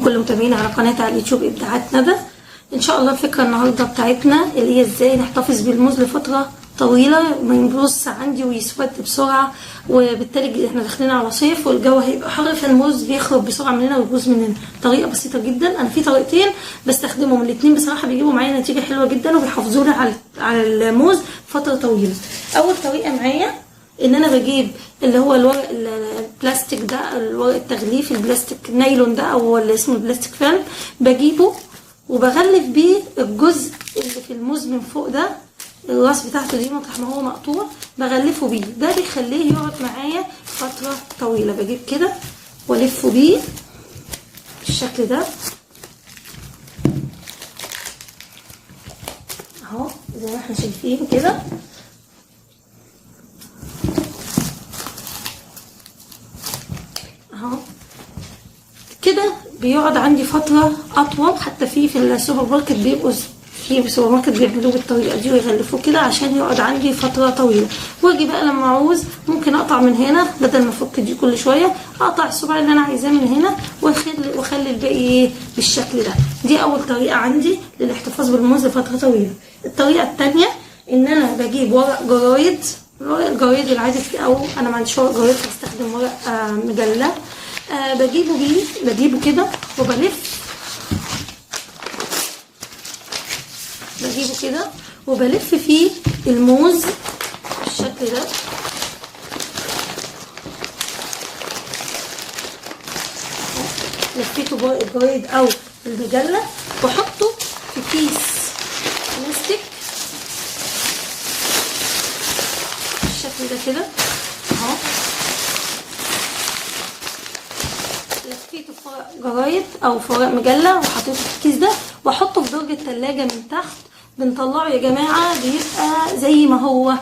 كل متابعين على قناتي على اليوتيوب ابداعات ندى. ان شاء الله الفكره النهارده بتاعتنا اللي هي ازاي نحتفظ بالموز لفتره طويله ما يبوظش عندي ويسود بسرعه، وبالتالي احنا داخلين على صيف والجو هيبقى حر، فالموز بيخرب بسرعه مننا ويبوظ مننا. طريقه بسيطه جدا، انا في طريقتين بستخدمهم، الاثنين بصراحه بيجيبوا معايا نتيجه حلوه جدا وبيحافظوا لي على الموز فتره طويله. اول طريقه معايا ان انا بجيب اللي هو الورق البلاستيك ده، الورق التغليف البلاستيك نايلون ده او اللي اسمه البلاستيك فيلم، بجيبه وبغلف بيه الجزء اللي في الموز من فوق ده، الراس بتاعته دي مطرح ما هو مقطوع بغلفه بيه، ده بيخليه يقعد معايا فتره طويله. بجيب كده والفه بيه بالشكل ده اهو زي ما احنا شايفين كده اهو كده، بيقعد عندي فتره اطول. حتى في السوبر ماركت بيبقوا في السوبر ماركت بيعملوه بالطريقه دي ويغلفوه كده عشان يقعد عندي فتره طويله. واجي بقى لما اعوز ممكن اقطع من هنا، بدل ما افك دي كل شويه اقطع الصباع اللي انا عايزاه من هنا واخلي الباقي ايه بالشكل ده. دي اول طريقه عندي للاحتفاظ بالموز لفتره طويله. الطريقه الثانيه ان انا بجيب ورق جرايد، ورق الجرايد العادي، او انا ما عنديش ورق جرايد بستخدم ورق مجله. بجيبه كده بجيبه كده وبلف فيه الموز بالشكل ده لفيته بورق الجرايد او المجله، واحطه في كيس بلاستيك بالشكل ده كده اهو، لفيته في ورق جرايد او في ورق مجله وحطيته في الكيس ده، واحطه في درج التلاجة من تحت. بنطلعه يا جماعه بيبقى زي ما هو،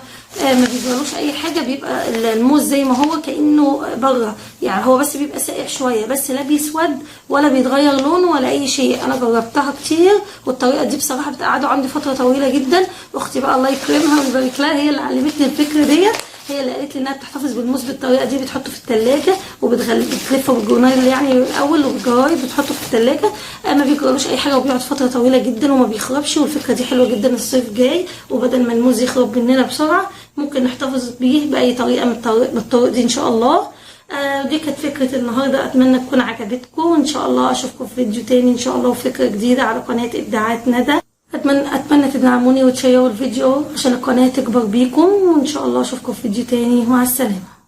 ما بيجرالوش اي حاجه، بيبقى الموز زي ما هو كانه بره، يعني هو بس بيبقى ساقع شويه بس، لا بيسود ولا بيتغير لونه ولا اي شيء. انا جربتها كتير والطريقه دي بصراحه بتقعدوا عندي فتره طويله جدا. اختي بقى الله يكرمها ويبارك لها هي اللي علمتني الفكره ديت، هي اللي قالت لي انها بتحتفظ بالموز بالطريقه دي، بتحطه في الثلاجه بتلفه بالجورنال يعني الاول وبالجرايد بتحطه في الثلاجه، ما بيجرالوش اي حاجه وبيقعد فتره طويله جدا وما بيخربش. والفكره دي حلوه جدا الصيف جاي، وبدل ما الموز يخرب مننا بسرعه ممكن نحتفظ بيه باي طريقه من الطرق دي ان شاء الله. دي كانت فكره النهارده، اتمنى تكون عجبتكم، وان شاء الله اشوفكم في فيديو تاني ان شاء الله وفكره جديده على قناه ابداعات ندى. اتمنى تدعموني وتشيروا الفيديو عشان القناه تكبر بيكم، وان شاء الله اشوفكم في فيديو تاني. مع السلامه.